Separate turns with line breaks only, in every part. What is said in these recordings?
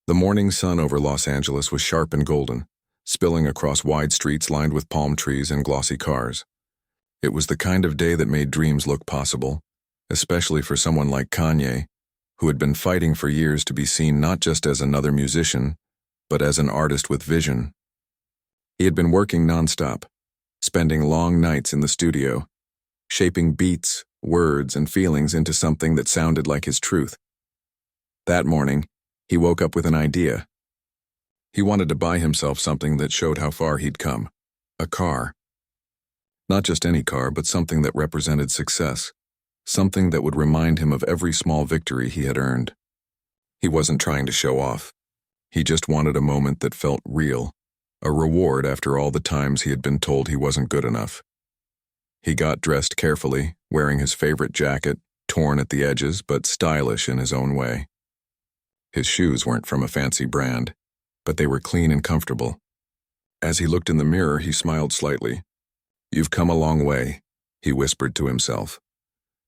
The morning sun over Los Angeles was sharp and golden, spilling across wide streets lined with palm trees and glossy cars. It was the kind of day that made dreams look possible, especially for someone like Kanye, who had been fighting for years to be seen not just as another musician, but as an artist with vision. He had been working nonstop, spending long nights in the studio, shaping beats, words, and feelings into something that sounded like his truth. That morning, he woke up with an idea. He wanted to buy himself something that showed how far he'd come. A car. Not just any car, but something that represented success. Something that would remind him of every small victory he had earned. He wasn't trying to show off. He just wanted a moment that felt real, a reward after all the times he had been told he wasn't good enough. He got dressed carefully, wearing his favorite jacket, torn at the edges but stylish in his own way. His shoes weren't from a fancy brand, but they were clean and comfortable. As he looked in the mirror, he smiled slightly. "You've come a long way," he whispered to himself.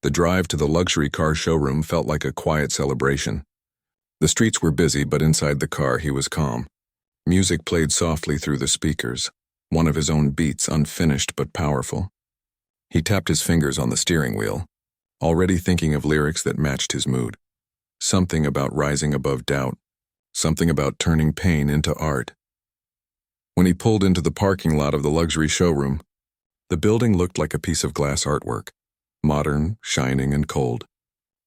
The drive to the luxury car showroom felt like a quiet celebration. The streets were busy, but inside the car he was calm. Music played softly through the speakers, one of his own beats, unfinished but powerful. He tapped his fingers on the steering wheel, already thinking of lyrics that matched his mood. Something about rising above doubt, something about turning pain into art. When he pulled into the parking lot of the luxury showroom, the building looked like a piece of glass artwork, modern, shining, and cold.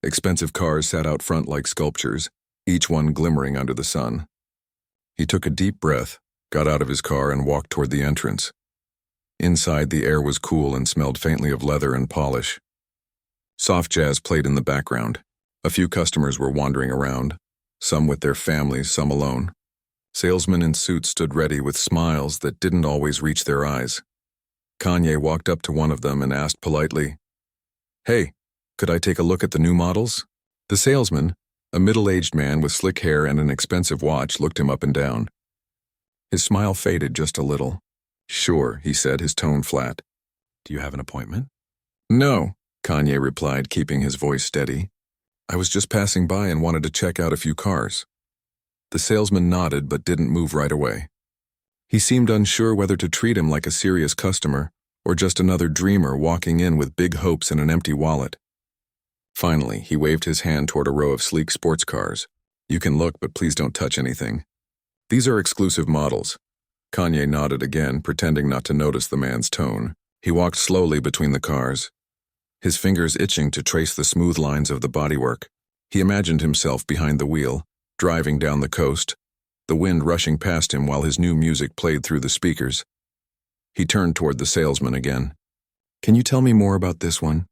Expensive cars sat out front like sculptures, each one glimmering under the sun. He took a deep breath, got out of his car, and walked toward the entrance. Inside, the air was cool and smelled faintly of leather and polish. Soft jazz played in the background. A few customers were wandering around, some with their families, some alone. Salesmen in suits stood ready with smiles that didn't always reach their eyes. Kanye walked up to one of them and asked politely, "Hey, could I take a look at the new models?" The salesman, a middle-aged man with slick hair and an expensive watch, looked him up and down. His smile faded just a little. "Sure," he said, his tone flat. "Do you have an appointment?" "No," Kanye replied, keeping his voice steady. "I was just passing by and wanted to check out a few cars." The salesman nodded but didn't move right away. He seemed unsure whether to treat him like a serious customer or just another dreamer walking in with big hopes and an empty wallet. Finally, he waved his hand toward a row of sleek sports cars. "You can look, but please don't touch anything. These are exclusive models." Kanye nodded again, pretending not to notice the man's tone. He walked slowly between the cars, his fingers itching to trace the smooth lines of the bodywork. He imagined himself behind the wheel, driving down the coast, the wind rushing past him while his new music played through the speakers. He turned toward the salesman again. "Can you tell me more about this one?"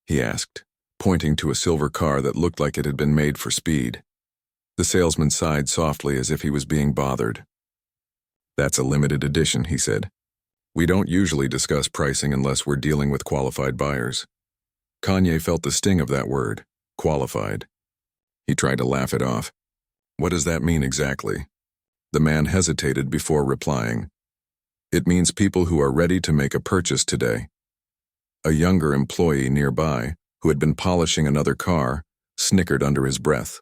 he asked, pointing to a silver car that looked like it had been made for speed. The salesman sighed softly as if he was being bothered. "That's a limited edition," he said. "We don't usually discuss pricing unless we're dealing with qualified buyers." Kanye felt the sting of that word, qualified. He tried to laugh it off. "What does that mean exactly?" The man hesitated before replying. "It means people who are ready to make a purchase today." A younger employee nearby, who had been polishing another car, snickered under his breath.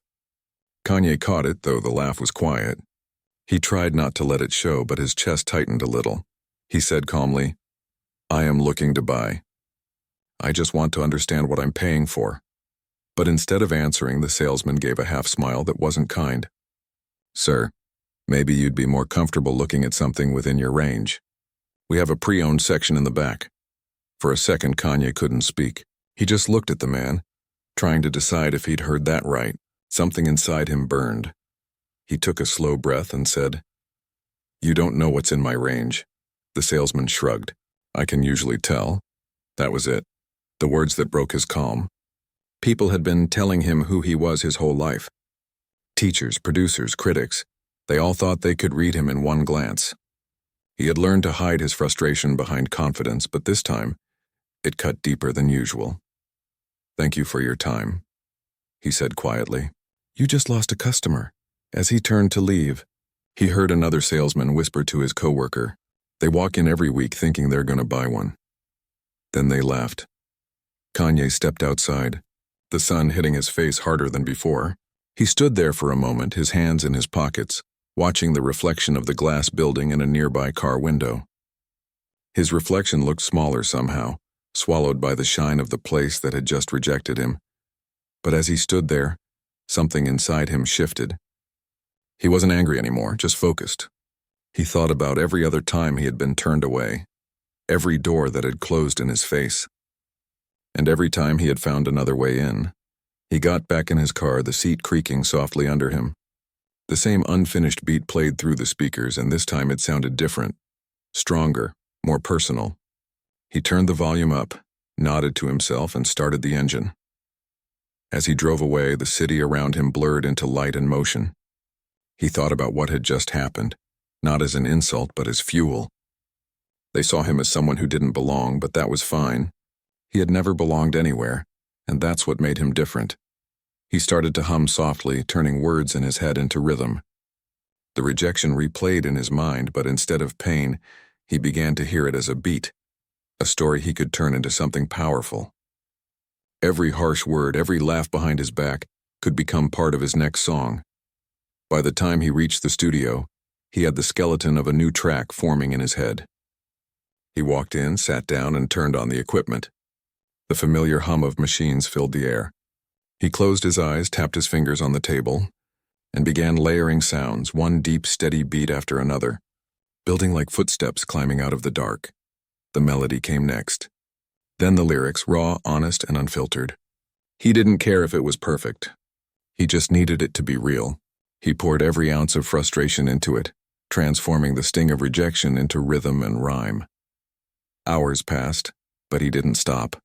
Kanye caught it, though the laugh was quiet. He tried not to let it show, but his chest tightened a little. He said calmly, "I am looking to buy. I just want to understand what I'm paying for." But instead of answering, the salesman gave a half smile that wasn't kind. "Sir, maybe you'd be more comfortable looking at something within your range. We have a pre-owned section in the back." For a second, Kanye couldn't speak. He just looked at the man, trying to decide if he'd heard that right. Something inside him burned. He took a slow breath and said, "You don't know what's in my range." The salesman shrugged. "I can usually tell." That was it. The words that broke his calm. People had been telling him who he was his whole life. Teachers, producers, critics, they all thought they could read him in one glance. He had learned to hide his frustration behind confidence, but this time, it cut deeper than usual. "Thank you for your time," he said quietly. "You just lost a customer." As he turned to leave, he heard another salesman whisper to his coworker, "They walk in every week thinking they're going to buy one." Then they laughed. Kanye stepped outside, the sun hitting his face harder than before. He stood there for a moment, his hands in his pockets, watching the reflection of the glass building in a nearby car window. His reflection looked smaller somehow, swallowed by the shine of the place that had just rejected him. But as he stood there, something inside him shifted. He wasn't angry anymore, just focused. He thought about every other time he had been turned away, every door that had closed in his face. And every time he had found another way in. He got back in his car, the seat creaking softly under him. The same unfinished beat played through the speakers, and this time it sounded different, stronger, more personal. He turned the volume up, nodded to himself, and started the engine. As he drove away, the city around him blurred into light and motion. He thought about what had just happened, not as an insult but as fuel. They saw him as someone who didn't belong, but that was fine. He had never belonged anywhere, and that's what made him different. He started to hum softly, turning words in his head into rhythm. The rejection replayed in his mind, but instead of pain, he began to hear it as a beat, a story he could turn into something powerful. Every harsh word, every laugh behind his back, could become part of his next song. By the time he reached the studio, he had the skeleton of a new track forming in his head. He walked in, sat down, and turned on the equipment. The familiar hum of machines filled the air. He closed his eyes, tapped his fingers on the table, and began layering sounds, one deep, steady beat after another, building like footsteps climbing out of the dark. The melody came next. Then the lyrics, raw, honest, and unfiltered. He didn't care if it was perfect. He just needed it to be real. He poured every ounce of frustration into it, transforming the sting of rejection into rhythm and rhyme. Hours passed, but he didn't stop.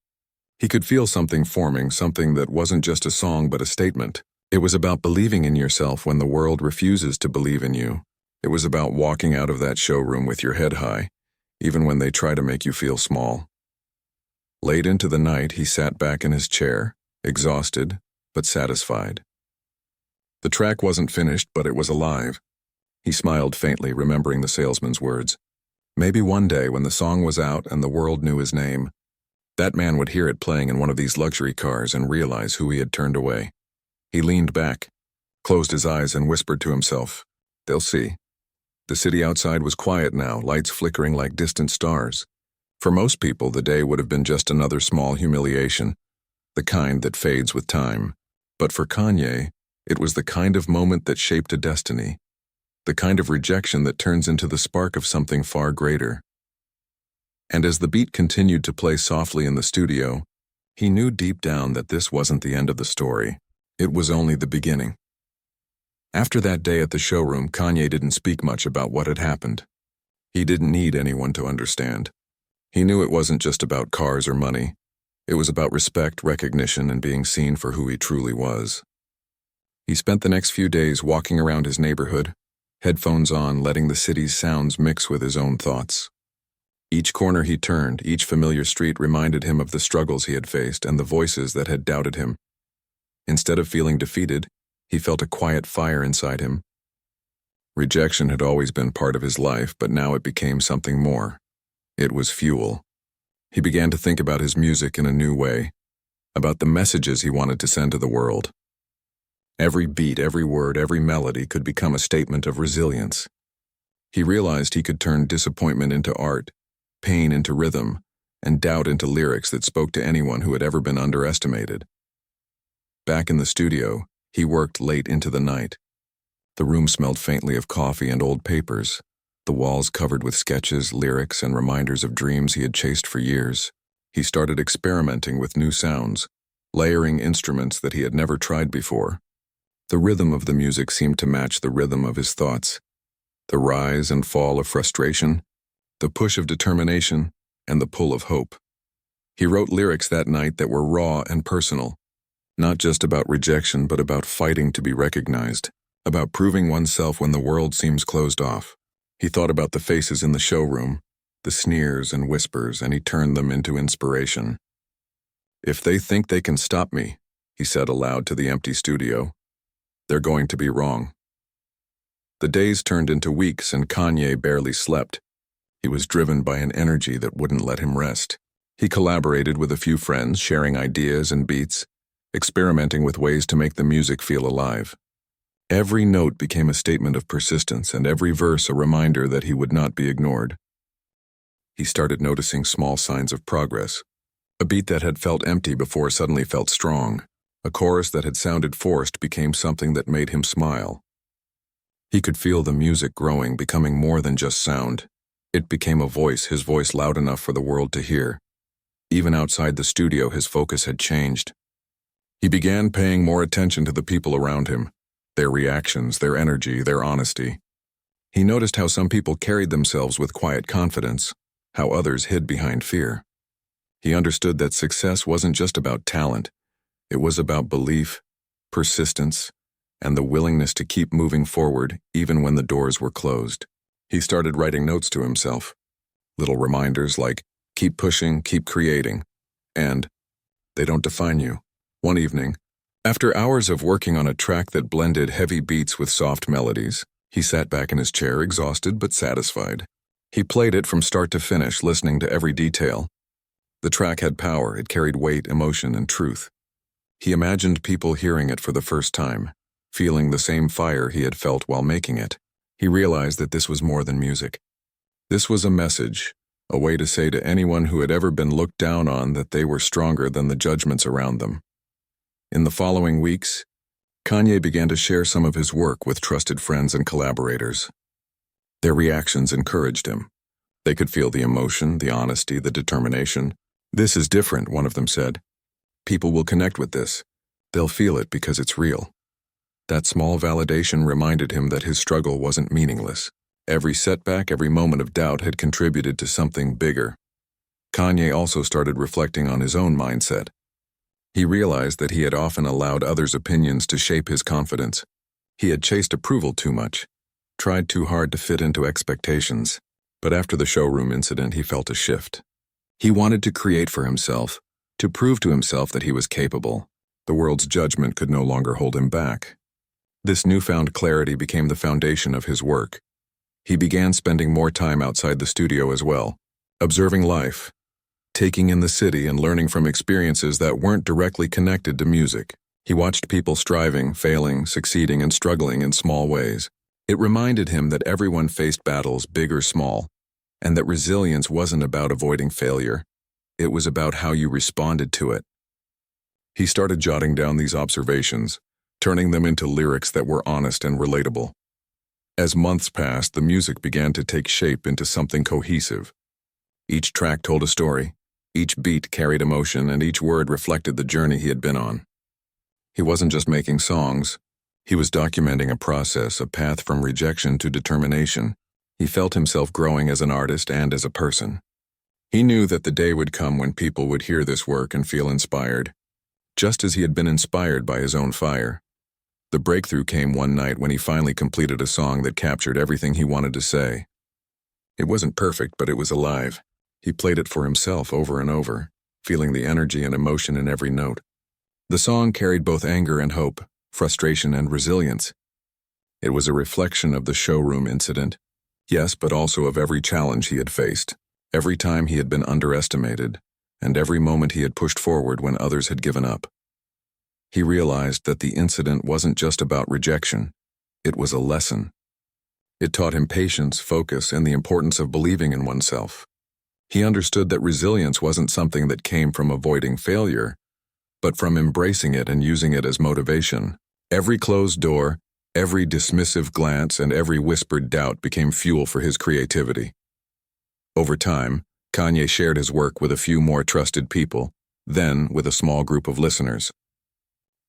He could feel something forming, something that wasn't just a song but a statement. It was about believing in yourself when the world refuses to believe in you. It was about walking out of that showroom with your head high, even when they try to make you feel small. Late into the night, he sat back in his chair, exhausted but satisfied. The track wasn't finished, but it was alive. He smiled faintly, remembering the salesman's words. Maybe one day, when the song was out and the world knew his name, that man would hear it playing in one of these luxury cars and realize who he had turned away. He leaned back, closed his eyes, and whispered to himself, "They'll see." The city outside was quiet now, lights flickering like distant stars. For most people, the day would have been just another small humiliation, the kind that fades with time. But for Kanye, it was the kind of moment that shaped a destiny, the kind of rejection that turns into the spark of something far greater. And as the beat continued to play softly in the studio, he knew deep down that this wasn't the end of the story. It was only the beginning. After that day at the showroom, Kanye didn't speak much about what had happened. He didn't need anyone to understand. He knew it wasn't just about cars or money. It was about respect, recognition, and being seen for who he truly was. He spent the next few days walking around his neighborhood, headphones on, letting the city's sounds mix with his own thoughts. Each corner he turned, each familiar street reminded him of the struggles he had faced and the voices that had doubted him. Instead of feeling defeated, he felt a quiet fire inside him. Rejection had always been part of his life, but now it became something more. It was fuel. He began to think about his music in a new way, about the messages he wanted to send to the world. Every beat, every word, every melody could become a statement of resilience. He realized he could turn disappointment into art, pain into rhythm, and doubt into lyrics that spoke to anyone who had ever been underestimated. Back in the studio, he worked late into the night. The room smelled faintly of coffee and old papers, the walls covered with sketches, lyrics, and reminders of dreams he had chased for years. He started experimenting with new sounds, layering instruments that he had never tried before. The rhythm of the music seemed to match the rhythm of his thoughts. The rise and fall of frustration, the push of determination, and the pull of hope. He wrote lyrics that night that were raw and personal, not just about rejection, but about fighting to be recognized, about proving oneself when the world seems closed off. He thought about the faces in the showroom, the sneers and whispers, and he turned them into inspiration. "If they think they can stop me," he said aloud to the empty studio, "they're going to be wrong." The days turned into weeks, and Kanye barely slept. He was driven by an energy that wouldn't let him rest. He collaborated with a few friends, sharing ideas and beats, experimenting with ways to make the music feel alive. Every note became a statement of persistence, and every verse a reminder that he would not be ignored. He started noticing small signs of progress. A beat that had felt empty before suddenly felt strong. A chorus that had sounded forced became something that made him smile. He could feel the music growing, becoming more than just sound. It became a voice, his voice loud enough for the world to hear. Even outside the studio, his focus had changed. He began paying more attention to the people around him, their reactions, their energy, their honesty. He noticed how some people carried themselves with quiet confidence, how others hid behind fear. He understood that success wasn't just about talent. It was about belief, persistence, and the willingness to keep moving forward even when the doors were closed. He started writing notes to himself, little reminders like, keep pushing, keep creating, and they don't define you. One evening, after hours of working on a track that blended heavy beats with soft melodies, he sat back in his chair, exhausted but satisfied. He played it from start to finish, listening to every detail. The track had power, it carried weight, emotion, and truth. He imagined people hearing it for the first time, feeling the same fire he had felt while making it. He realized that this was more than music. This was a message, a way to say to anyone who had ever been looked down on that they were stronger than the judgments around them. In the following weeks, Kanye began to share some of his work with trusted friends and collaborators. Their reactions encouraged him. They could feel the emotion, the honesty, the determination. "This is different," one of them said. "People will connect with this. They'll feel it because it's real." That small validation reminded him that his struggle wasn't meaningless. Every setback, every moment of doubt had contributed to something bigger. Kanye also started reflecting on his own mindset. He realized that he had often allowed others' opinions to shape his confidence. He had chased approval too much, tried too hard to fit into expectations. But after the showroom incident, he felt a shift. He wanted to create for himself, to prove to himself that he was capable. The world's judgment could no longer hold him back. This newfound clarity became the foundation of his work. He began spending more time outside the studio as well, observing life, taking in the city and learning from experiences that weren't directly connected to music. He watched people striving, failing, succeeding, and struggling in small ways. It reminded him that everyone faced battles, big or small, and that resilience wasn't about avoiding failure. It was about how you responded to it. He started jotting down these observations, turning them into lyrics that were honest and relatable. As months passed, the music began to take shape into something cohesive. Each track told a story, each beat carried emotion, and each word reflected the journey he had been on. He wasn't just making songs. He was documenting a process, a path from rejection to determination. He felt himself growing as an artist and as a person. He knew that the day would come when people would hear this work and feel inspired, just as he had been inspired by his own fire. The breakthrough came one night when he finally completed a song that captured everything he wanted to say. It wasn't perfect, but it was alive. He played it for himself over and over, feeling the energy and emotion in every note. The song carried both anger and hope, frustration and resilience. It was a reflection of the showroom incident, yes, but also of every challenge he had faced, every time he had been underestimated, and every moment he had pushed forward when others had given up. He realized that the incident wasn't just about rejection. It was a lesson. It taught him patience, focus, and the importance of believing in oneself. He understood that resilience wasn't something that came from avoiding failure, but from embracing it and using it as motivation. Every closed door, every dismissive glance, and every whispered doubt became fuel for his creativity. Over time, Kanye shared his work with a few more trusted people, then with a small group of listeners.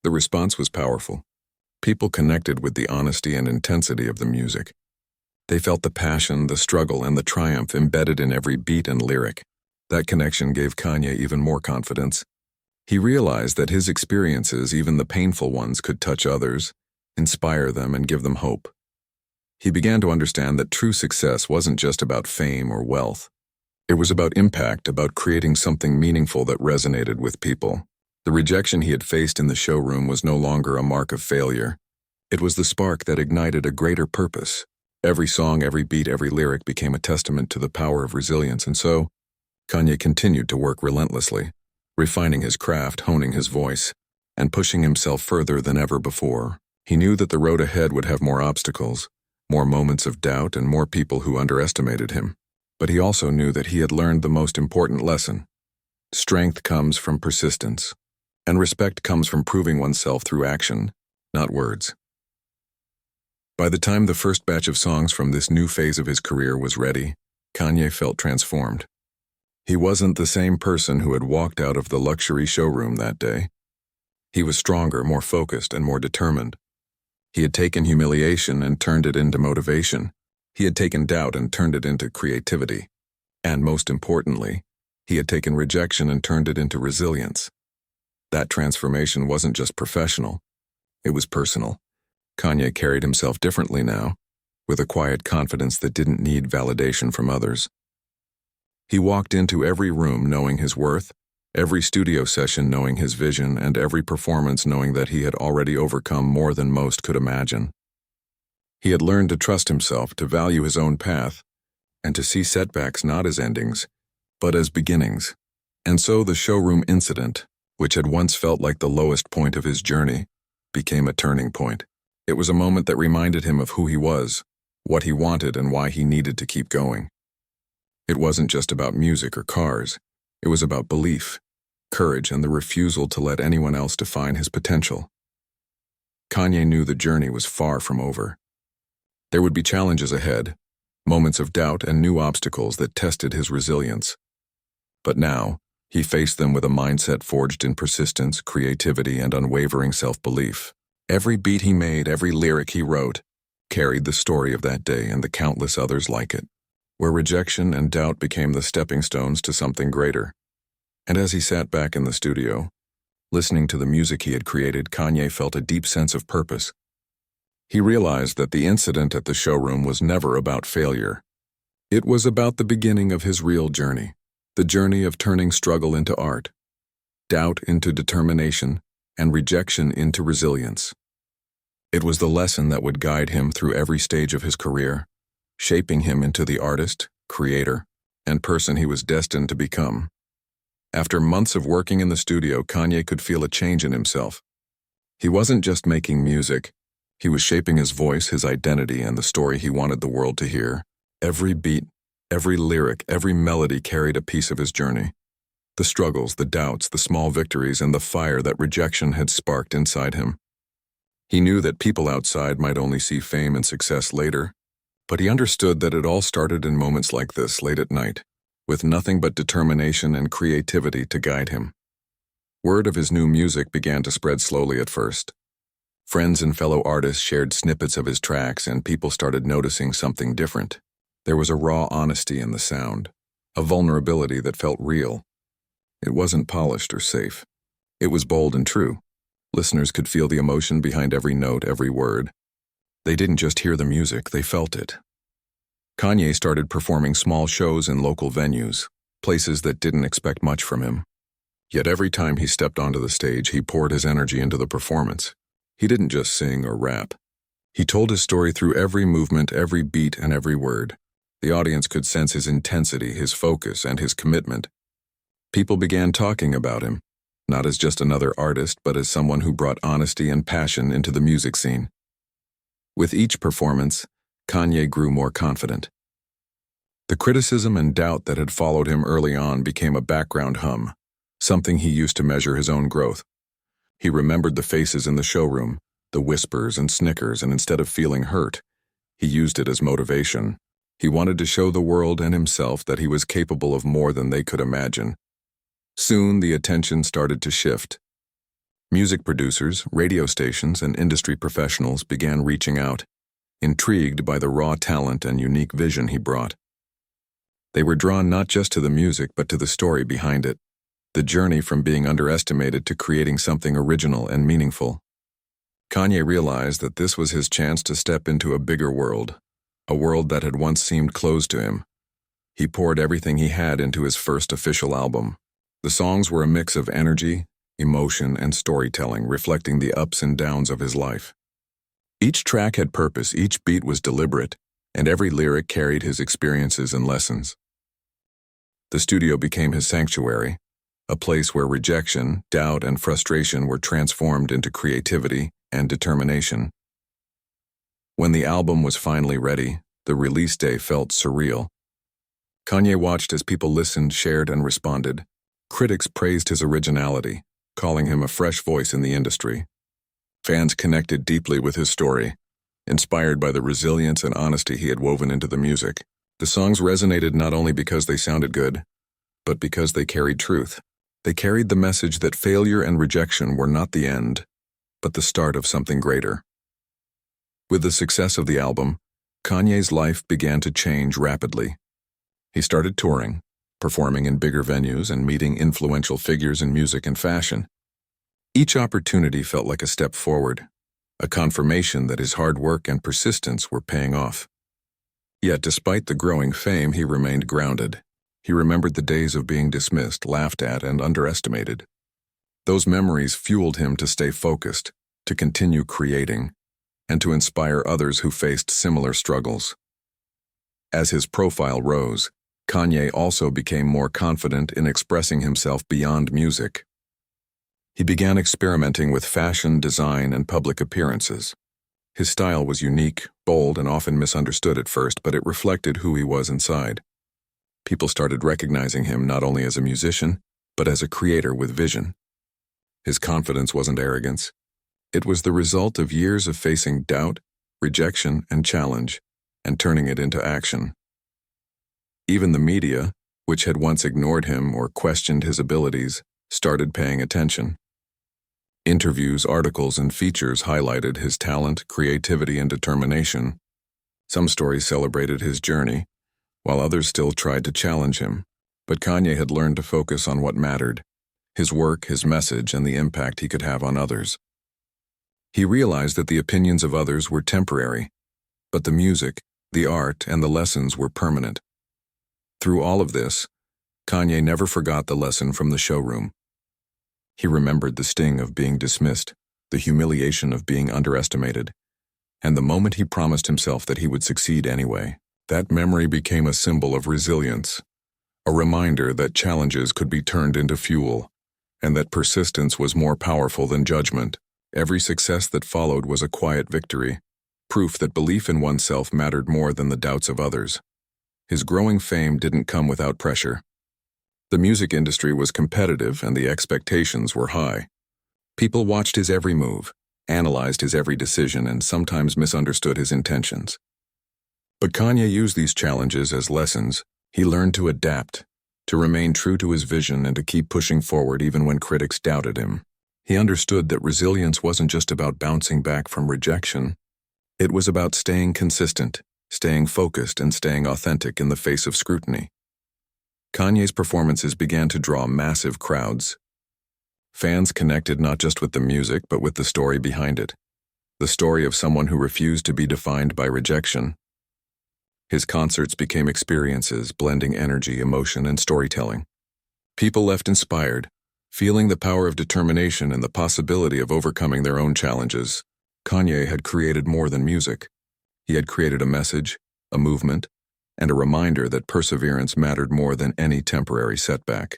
The response was powerful. People connected with the honesty and intensity of the music. They felt the passion, the struggle, and the triumph embedded in every beat and lyric. That connection gave Kanye even more confidence. He realized that his experiences, even the painful ones, could touch others, inspire them, and give them hope. He began to understand that true success wasn't just about fame or wealth. It was about impact, about creating something meaningful that resonated with people. The rejection he had faced in the showroom was no longer a mark of failure. It was the spark that ignited a greater purpose. Every song, every beat, every lyric became a testament to the power of resilience, and so, Kanye continued to work relentlessly, refining his craft, honing his voice, and pushing himself further than ever before. He knew that the road ahead would have more obstacles, more moments of doubt, and more people who underestimated him. But he also knew that he had learned the most important lesson. Strength comes from persistence, and respect comes from proving oneself through action, not words. By the time the first batch of songs from this new phase of his career was ready, Kanye felt transformed. He wasn't the same person who had walked out of the luxury showroom that day. He was stronger, more focused, and more determined. He had taken humiliation and turned it into motivation. He had taken doubt and turned it into creativity. And most importantly, he had taken rejection and turned it into resilience. That transformation wasn't just professional, it was personal. Kanye carried himself differently now, with a quiet confidence that didn't need validation from others. He walked into every room knowing his worth, every studio session knowing his vision, and every performance knowing that he had already overcome more than most could imagine. He had learned to trust himself, to value his own path, and to see setbacks not as endings, but as beginnings. And so the showroom incident, which had once felt like the lowest point of his journey, became a turning point. It was a moment that reminded him of who he was, what he wanted, and why he needed to keep going. It wasn't just about music or cars. It was about belief, courage, and the refusal to let anyone else define his potential. Kanye knew the journey was far from over. There would be challenges ahead, moments of doubt and new obstacles that tested his resilience. But now, he faced them with a mindset forged in persistence, creativity, and unwavering self-belief. Every beat he made, every lyric he wrote, carried the story of that day and the countless others like it, where rejection and doubt became the stepping stones to something greater. And as he sat back in the studio, listening to the music he had created, Kanye felt a deep sense of purpose. He realized that the incident at the showroom was never about failure. It was about the beginning of his real journey, the journey of turning struggle into art, doubt into determination, and rejection into resilience. It was the lesson that would guide him through every stage of his career, shaping him into the artist, creator, and person he was destined to become. After months of working in the studio, Kanye could feel a change in himself. He wasn't just making music. He was shaping his voice, his identity, and the story he wanted the world to hear. Every beat, every lyric, every melody carried a piece of his journey. The struggles, the doubts, the small victories, and the fire that rejection had sparked inside him. He knew that people outside might only see fame and success later, but he understood that it all started in moments like this, late at night, with nothing but determination and creativity to guide him. Word of his new music began to spread slowly at first. Friends and fellow artists shared snippets of his tracks, and people started noticing something different. There was a raw honesty in the sound, a vulnerability that felt real. It wasn't polished or safe. It was bold and true. Listeners could feel the emotion behind every note, every word. They didn't just hear the music, they felt it. Kanye started performing small shows in local venues, places that didn't expect much from him. Yet every time he stepped onto the stage, he poured his energy into the performance. He didn't just sing or rap. He told his story through every movement, every beat, and every word. The audience could sense his intensity, his focus, and his commitment. People began talking about him, not as just another artist, but as someone who brought honesty and passion into the music scene. With each performance, Kanye grew more confident. The criticism and doubt that had followed him early on became a background hum, something he used to measure his own growth. He remembered the faces in the showroom, the whispers and snickers, and instead of feeling hurt, he used it as motivation. He wanted to show the world and himself that he was capable of more than they could imagine. Soon, the attention started to shift. Music producers, radio stations, and industry professionals began reaching out, intrigued by the raw talent and unique vision he brought. They were drawn not just to the music, but to the story behind it, the journey from being underestimated to creating something original and meaningful. Kanye realized that this was his chance to step into a bigger world, a world that had once seemed closed to him. He poured everything he had into his first official album. The songs were a mix of energy, emotion, and storytelling, reflecting the ups and downs of his life. Each track had purpose, each beat was deliberate, and every lyric carried his experiences and lessons. The studio became his sanctuary, a place where rejection, doubt, and frustration were transformed into creativity and determination. When the album was finally ready, the release day felt surreal. Kanye watched as people listened, shared, and responded. Critics praised his originality, calling him a fresh voice in the industry. Fans connected deeply with his story, inspired by the resilience and honesty he had woven into the music. The songs resonated not only because they sounded good, but because they carried truth. They carried the message that failure and rejection were not the end, but the start of something greater. With the success of the album, Kanye's life began to change rapidly. He started touring, performing in bigger venues and meeting influential figures in music and fashion. Each opportunity felt like a step forward, a confirmation that his hard work and persistence were paying off. Yet despite the growing fame, he remained grounded. He remembered the days of being dismissed, laughed at, and underestimated. Those memories fueled him to stay focused, to continue creating, and to inspire others who faced similar struggles. As his profile rose, Kanye also became more confident in expressing himself beyond music. He began experimenting with fashion, design, and public appearances. His style was unique, bold, and often misunderstood at first, but it reflected who he was inside. People started recognizing him not only as a musician, but as a creator with vision. His confidence wasn't arrogance. It was the result of years of facing doubt, rejection, and challenge, and turning it into action. Even the media, which had once ignored him or questioned his abilities, started paying attention. Interviews, articles, and features highlighted his talent, creativity, and determination. Some stories celebrated his journey, while others still tried to challenge him. But Kanye had learned to focus on what mattered: his work, his message, and the impact he could have on others. He realized that the opinions of others were temporary, but the music, the art, and the lessons were permanent. Through all of this, Kanye never forgot the lesson from the showroom. He remembered the sting of being dismissed, the humiliation of being underestimated, and the moment he promised himself that he would succeed anyway. That memory became a symbol of resilience, a reminder that challenges could be turned into fuel, and that persistence was more powerful than judgment. Every success that followed was a quiet victory, proof that belief in oneself mattered more than the doubts of others. His growing fame didn't come without pressure. The music industry was competitive and the expectations were high. People watched his every move, analyzed his every decision, and sometimes misunderstood his intentions. But Kanye used these challenges as lessons. He learned to adapt, to remain true to his vision, and to keep pushing forward even when critics doubted him. He understood that resilience wasn't just about bouncing back from rejection. It was about staying consistent, staying focused, and staying authentic in the face of scrutiny. Kanye's performances began to draw massive crowds. Fans connected not just with the music, but with the story behind it. The story of someone who refused to be defined by rejection. His concerts became experiences, blending energy, emotion, and storytelling. People left inspired, feeling the power of determination and the possibility of overcoming their own challenges. Kanye had created more than music. He had created a message, a movement, and a reminder that perseverance mattered more than any temporary setback.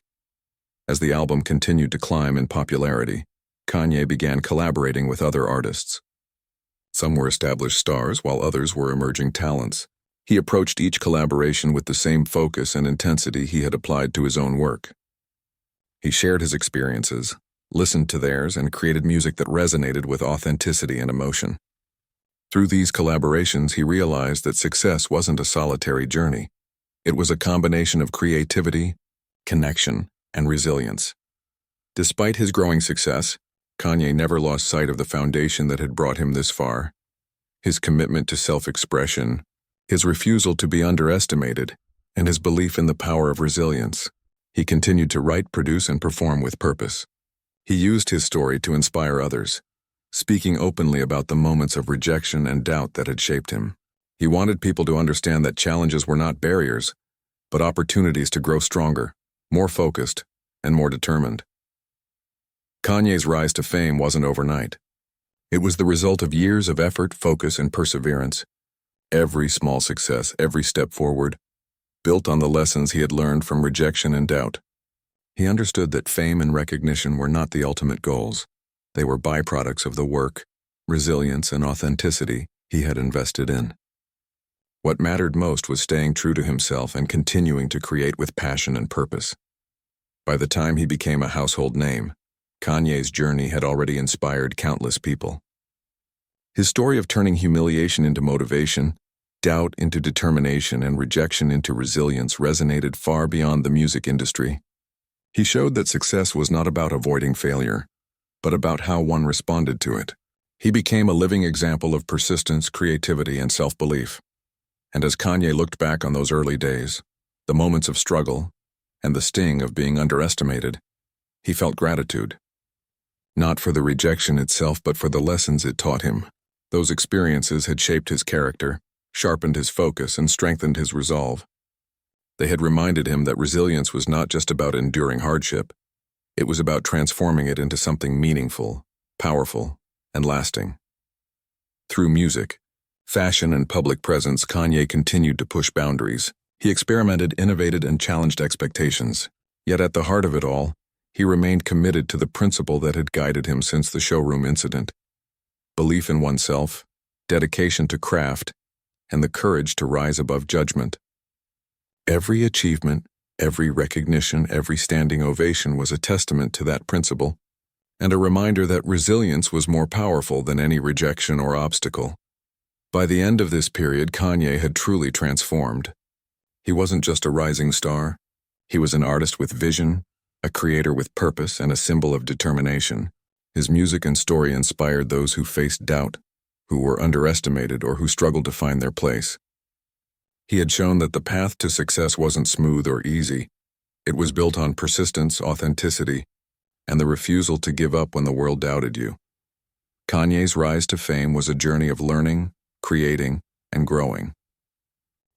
As the album continued to climb in popularity, Kanye began collaborating with other artists. Some were established stars, while others were emerging talents. He approached each collaboration with the same focus and intensity he had applied to his own work. He shared his experiences, listened to theirs, and created music that resonated with authenticity and emotion. Through these collaborations, he realized that success wasn't a solitary journey. It was a combination of creativity, connection, and resilience. Despite his growing success, Kanye never lost sight of the foundation that had brought him this far: his commitment to self-expression, his refusal to be underestimated, and his belief in the power of resilience. He continued to write, produce, and perform with purpose. He used his story to inspire others, speaking openly about the moments of rejection and doubt that had shaped him. He wanted people to understand that challenges were not barriers, but opportunities to grow stronger, more focused, and more determined. Kanye's rise to fame wasn't overnight. It was the result of years of effort, focus, and perseverance. Every small success, every step forward, built on the lessons he had learned from rejection and doubt. He understood that fame and recognition were not the ultimate goals. They were byproducts of the work, resilience, and authenticity he had invested in. What mattered most was staying true to himself and continuing to create with passion and purpose. By the time he became a household name, Kanye's journey had already inspired countless people. His story of turning humiliation into motivation, doubt into determination, and rejection into resilience resonated far beyond the music industry. He showed that success was not about avoiding failure, but about how one responded to it. He became a living example of persistence, creativity, and self-belief. And as Kanye looked back on those early days, the moments of struggle, and the sting of being underestimated, he felt gratitude. Not for the rejection itself, but for the lessons it taught him. Those experiences had shaped his character, sharpened his focus, and strengthened his resolve. They had reminded him that resilience was not just about enduring hardship. It was about transforming it into something meaningful, powerful, and lasting. Through music, fashion, and public presence, Kanye continued to push boundaries. He experimented, innovated, and challenged expectations. Yet at the heart of it all, he remained committed to the principle that had guided him since the Showroom incident: belief in oneself, dedication to craft, and the courage to rise above judgment. Every achievement, every recognition, every standing ovation was a testament to that principle, and a reminder that resilience was more powerful than any rejection or obstacle. By the end of this period, Kanye had truly transformed. He wasn't just a rising star. He was an artist with vision, a creator with purpose, and a symbol of determination. His music and story inspired those who faced doubt, who were underestimated, or who struggled to find their place. He had shown that the path to success wasn't smooth or easy. It was built on persistence, authenticity, and the refusal to give up when the world doubted you. Kanye's rise to fame was a journey of learning, creating, and growing.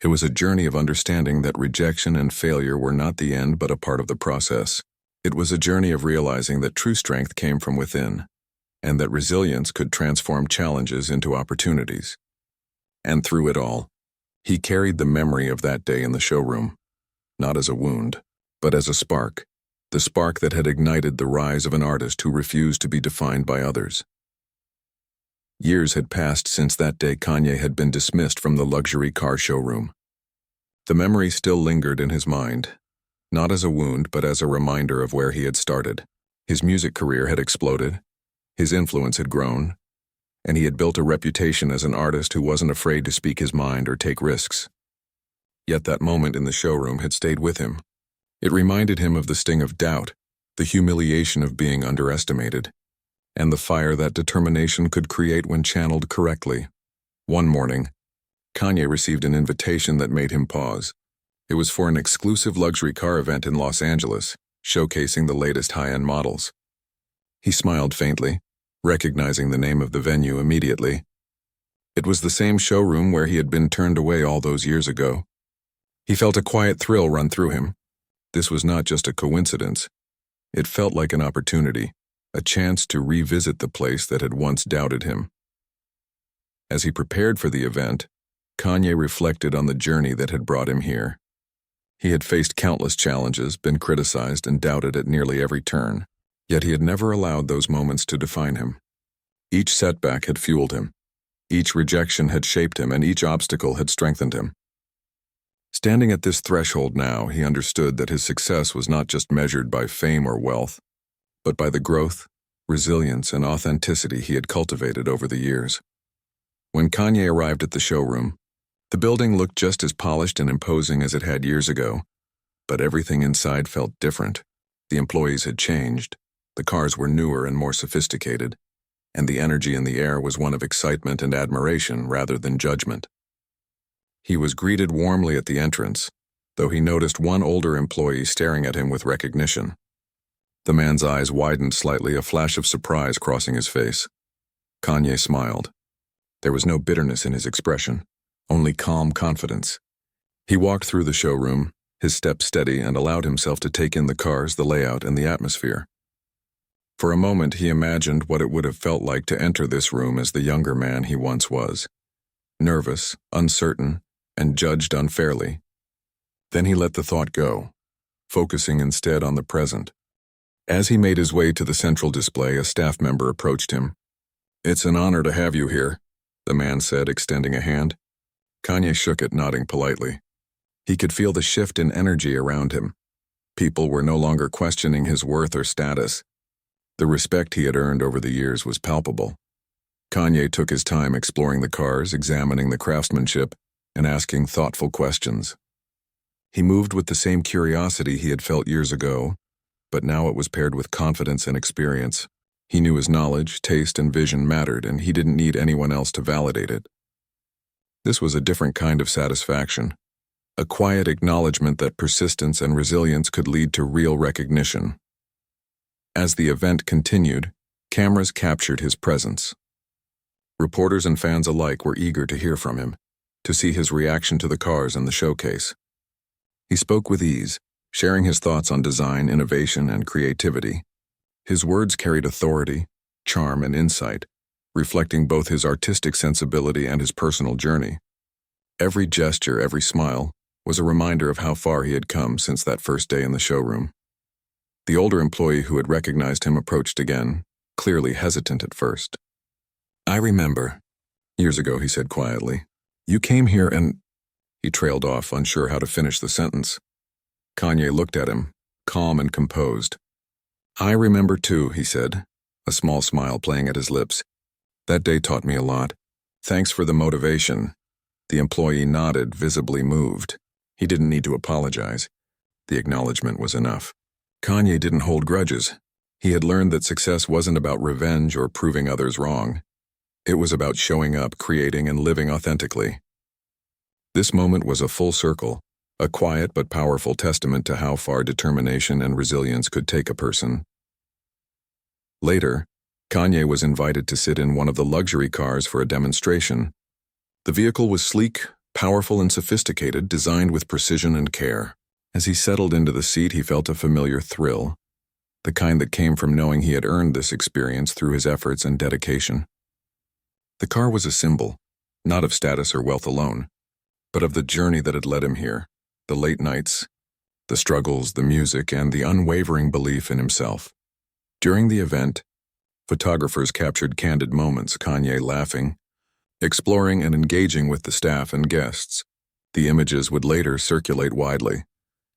It was a journey of understanding that rejection and failure were not the end but a part of the process. It was a journey of realizing that true strength came from within, and that resilience could transform challenges into opportunities. And through it all, he carried the memory of that day in the showroom, not as a wound, but as a spark, the spark that had ignited the rise of an artist who refused to be defined by others. Years had passed since that day Kanye had been dismissed from the luxury car showroom. The memory still lingered in his mind, not as a wound but as a reminder of where he had started. His music career had exploded, his influence had grown, and he had built a reputation as an artist who wasn't afraid to speak his mind or take risks. Yet that moment in the showroom had stayed with him. It reminded him of the sting of doubt, the humiliation of being underestimated, and the fire that determination could create when channeled correctly. One morning, Kanye received an invitation that made him pause. It was for an exclusive luxury car event in Los Angeles, showcasing the latest high-end models. He smiled faintly, recognizing the name of the venue immediately. It was the same showroom where he had been turned away all those years ago. He felt a quiet thrill run through him. This was not just a coincidence. It felt like an opportunity, a chance to revisit the place that had once doubted him. As he prepared for the event, Kanye reflected on the journey that had brought him here. He had faced countless challenges, been criticized, and doubted at nearly every turn. Yet he had never allowed those moments to define him. Each setback had fueled him. Each rejection had shaped him, and each obstacle had strengthened him. Standing at this threshold now, he understood that his success was not just measured by fame or wealth, but by the growth, resilience, and authenticity he had cultivated over the years. When Kanye arrived at the showroom, the building looked just as polished and imposing as it had years ago, but everything inside felt different. The employees had changed. The cars were newer and more sophisticated, and the energy in the air was one of excitement and admiration rather than judgment. He was greeted warmly at the entrance, though he noticed one older employee staring at him with recognition. The man's eyes widened slightly, a flash of surprise crossing his face. Kanye smiled. There was no bitterness in his expression, only calm confidence. He walked through the showroom, his steps steady, and allowed himself to take in the cars, the layout, and the atmosphere. For a moment, he imagined what it would have felt like to enter this room as the younger man he once was. Nervous, uncertain, and judged unfairly. Then he let the thought go. focusing instead on the present. As he made his way to the central display, a staff member approached him. "It's an honor to have you here," the man said, extending a hand. Kanye shook it, nodding politely. He could feel the shift in energy around him. People were no longer questioning his worth or status. The respect he had earned over the years was palpable. Kanye took his time exploring the cars, examining the craftsmanship, and asking thoughtful questions. He moved with the same curiosity he had felt years ago, but now it was paired with confidence and experience. He knew his knowledge, taste, and vision mattered, and he didn't need anyone else to validate it. This was a different kind of satisfaction, a quiet acknowledgement that persistence and resilience could lead to real recognition. As the event continued, cameras captured his presence. Reporters and fans alike were eager to hear from him, to see his reaction to the cars and the showcase. He spoke with ease, sharing his thoughts on design, innovation, and creativity. His words carried authority, charm, and insight, reflecting both his artistic sensibility and his personal journey. Every gesture, every smile, was a reminder of how far he had come since that first day in the showroom. The older employee who had recognized him approached again, clearly hesitant at first. "I remember. Years ago," he said quietly. "You came here and—" He trailed off, unsure how to finish the sentence. Kanye looked at him, calm and composed. "I remember too," he said, a small smile playing at his lips. "That day taught me a lot. Thanks for the motivation." The employee nodded, visibly moved. He didn't need to apologize. The acknowledgement was enough. Kanye didn't hold grudges. He had learned that success wasn't about revenge or proving others wrong. It was about showing up, creating, and living authentically. This moment was a full circle, a quiet but powerful testament to how far determination and resilience could take a person. Later, Kanye was invited to sit in one of the luxury cars for a demonstration. The vehicle was sleek, powerful, and sophisticated, designed with precision and care. As he settled into the seat, he felt a familiar thrill, the kind that came from knowing he had earned this experience through his efforts and dedication. The car was a symbol, not of status or wealth alone, but of the journey that had led him here, the late nights, the struggles, the music, and the unwavering belief in himself. During the event, photographers captured candid moments, Kanye laughing, exploring and engaging with the staff and guests. The images would later circulate widely,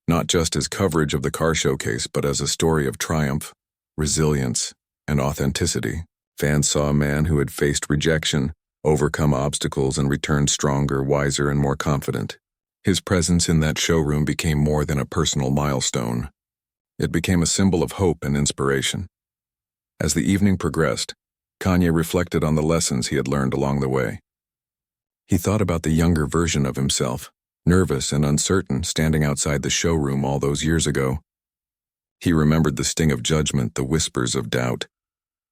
not just as coverage of the car showcase, but as a story of triumph, resilience, and authenticity. Fans saw a man who had faced rejection, overcome obstacles, and returned stronger, wiser, and more confident. His presence in that showroom became more than a personal milestone. It became a symbol of hope and inspiration. As the evening progressed, Kanye reflected on the lessons he had learned along the way. He thought about the younger version of himself, nervous and uncertain, standing outside the showroom all those years ago. He remembered the sting of judgment, the whispers of doubt,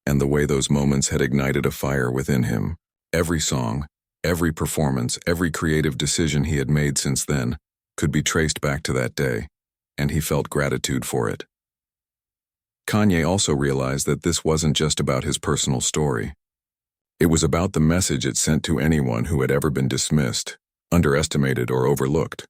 and the way those moments had ignited a fire within him. Every song, every performance, every creative decision he had made since then could be traced back to that day, and he felt gratitude for it. Kanye also realized that this wasn't just about his personal story. It was about the message it sent to anyone who had ever been dismissed, underestimated, or overlooked.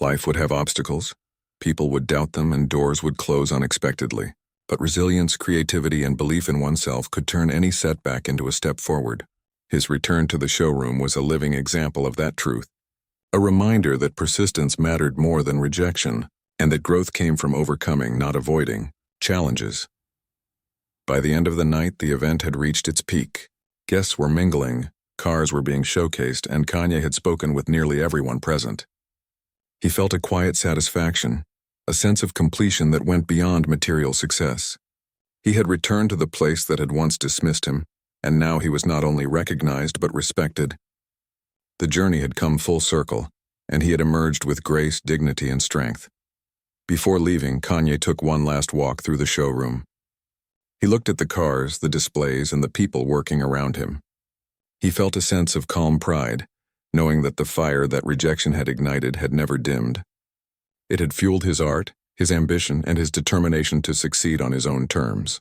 Life would have obstacles, people would doubt them, and doors would close unexpectedly. But resilience, creativity, and belief in oneself could turn any setback into a step forward. His return to the showroom was a living example of that truth, a reminder that persistence mattered more than rejection, and that growth came from overcoming, not avoiding, challenges. By the end of the night, the event had reached its peak. Guests were mingling, cars were being showcased, and Kanye had spoken with nearly everyone present. He felt a quiet satisfaction, a sense of completion that went beyond material success. He had returned to the place that had once dismissed him, and now he was not only recognized but respected. The journey had come full circle, and he had emerged with grace, dignity, and strength. Before leaving, Kanye took one last walk through the showroom. He looked at the cars, the displays, and the people working around him. He felt a sense of calm pride, knowing that the fire that rejection had ignited had never dimmed. It had fueled his art, his ambition, and his determination to succeed on his own terms.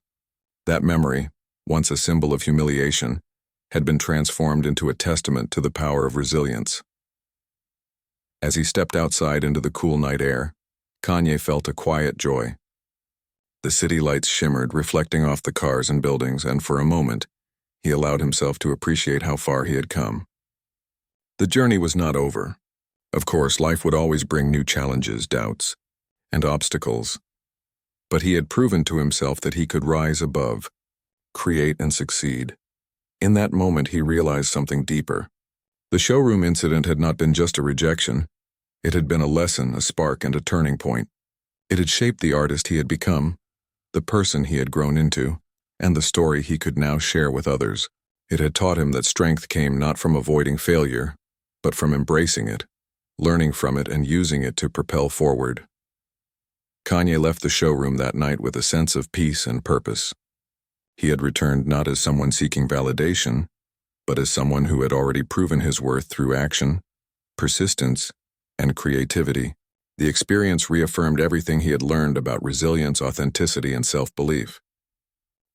That memory, once a symbol of humiliation, had been transformed into a testament to the power of resilience. As he stepped outside into the cool night air, Kanye felt a quiet joy. The city lights shimmered, reflecting off the cars and buildings, and for a moment, he allowed himself to appreciate how far he had come. The journey was not over. Of course, life would always bring new challenges, doubts, and obstacles. But he had proven to himself that he could rise above, create and succeed. In that moment, he realized something deeper. The showroom incident had not been just a rejection. It had been a lesson, a spark, and a turning point. It had shaped the artist he had become, the person he had grown into, and the story he could now share with others. It had taught him that strength came not from avoiding failure, but from embracing it, learning from it, and using it to propel forward. Kanye left the showroom that night with a sense of peace and purpose. He had returned not as someone seeking validation, but as someone who had already proven his worth through action, persistence, and creativity. The experience reaffirmed everything he had learned about resilience, authenticity, and self-belief.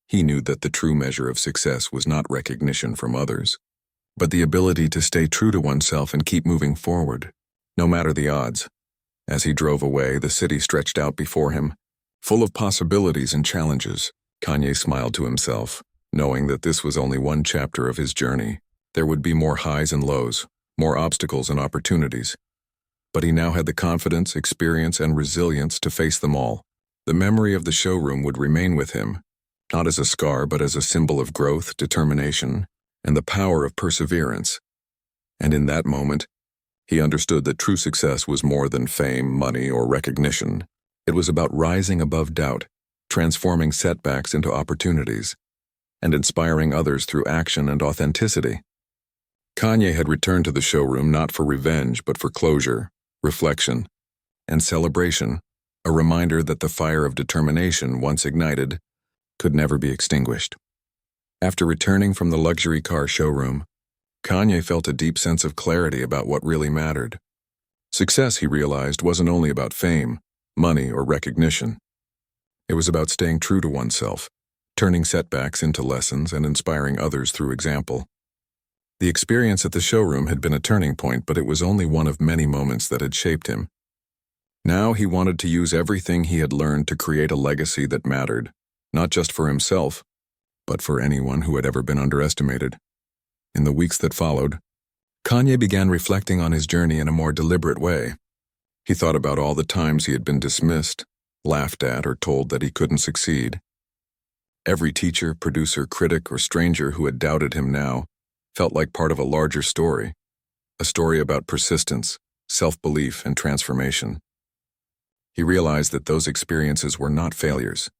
He knew that the true measure of success was not recognition from others, but the ability to stay true to oneself and keep moving forward, no matter the odds. As he drove away, the city stretched out before him, full of possibilities and challenges. Kanye smiled to himself, knowing that this was only one chapter of his journey. There would be more highs and lows, more obstacles and opportunities. But he now had the confidence, experience, and resilience to face them all. The memory of the showroom would remain with him, not as a scar, but as a symbol of growth, determination, and the power of perseverance. And in that moment, he understood that true success was more than fame, money, or recognition. It was about rising above doubt, transforming setbacks into opportunities, and inspiring others through action and authenticity. Kanye had returned to the showroom not for revenge, but for closure, reflection, and celebration, a reminder that the fire of determination, once ignited, could never be extinguished. After returning from the luxury car showroom, Kanye felt a deep sense of clarity about what really mattered. Success, he realized, wasn't only about fame, money, or recognition. It was about staying true to oneself, turning setbacks into lessons, and inspiring others through example. The experience at the showroom had been a turning point, but it was only one of many moments that had shaped him. Now he wanted to use everything he had learned to create a legacy that mattered, not just for himself, but for anyone who had ever been underestimated. In the weeks that followed, Kanye began reflecting on his journey in a more deliberate way. He thought about all the times he had been dismissed, laughed at, or told that he couldn't succeed. Every teacher, producer, critic, or stranger who had doubted him now felt like part of a larger story, a story about persistence, self-belief, and transformation. He realized that those experiences were not failures.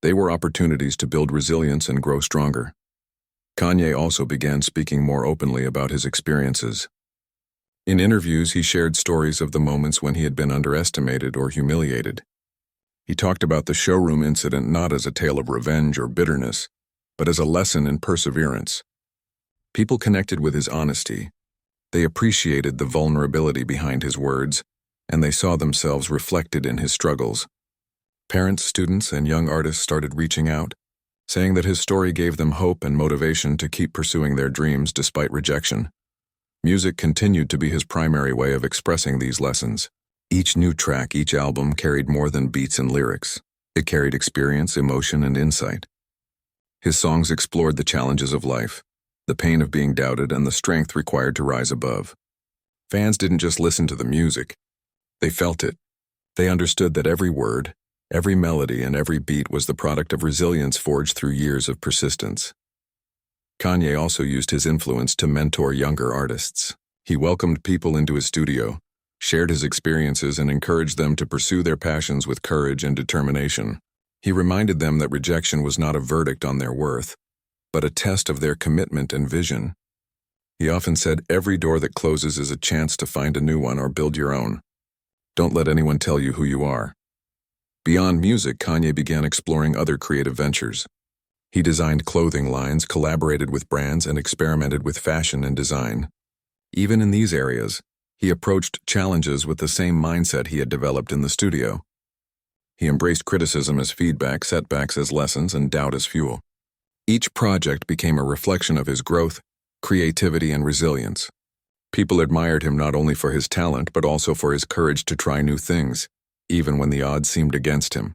They were opportunities to build resilience and grow stronger. Kanye also began speaking more openly about his experiences. In interviews, he shared stories of the moments when he had been underestimated or humiliated. He talked about the showroom incident not as a tale of revenge or bitterness, but as a lesson in perseverance. People connected with his honesty. They appreciated the vulnerability behind his words, and they saw themselves reflected in his struggles. Parents, students, and young artists started reaching out, saying that his story gave them hope and motivation to keep pursuing their dreams despite rejection. Music continued to be his primary way of expressing these lessons. Each new track, each album carried more than beats and lyrics. It carried experience, emotion, and insight. His songs explored the challenges of life, the pain of being doubted, and the strength required to rise above. Fans didn't just listen to the music. They felt it. They understood that every word, every melody, and every beat was the product of resilience forged through years of persistence. Kanye also used his influence to mentor younger artists. He welcomed people into his studio, shared his experiences, and encouraged them to pursue their passions with courage and determination. He reminded them that rejection was not a verdict on their worth, but a test of their commitment and vision. He often said, "Every door that closes is a chance to find a new one or build your own. Don't let anyone tell you who you are." Beyond music, Kanye began exploring other creative ventures. He designed clothing lines, collaborated with brands, and experimented with fashion and design. Even in these areas, he approached challenges with the same mindset he had developed in the studio. He embraced criticism as feedback, setbacks as lessons, and doubt as fuel. Each project became a reflection of his growth, creativity, and resilience. People admired him not only for his talent, but also for his courage to try new things. even when the odds seemed against him.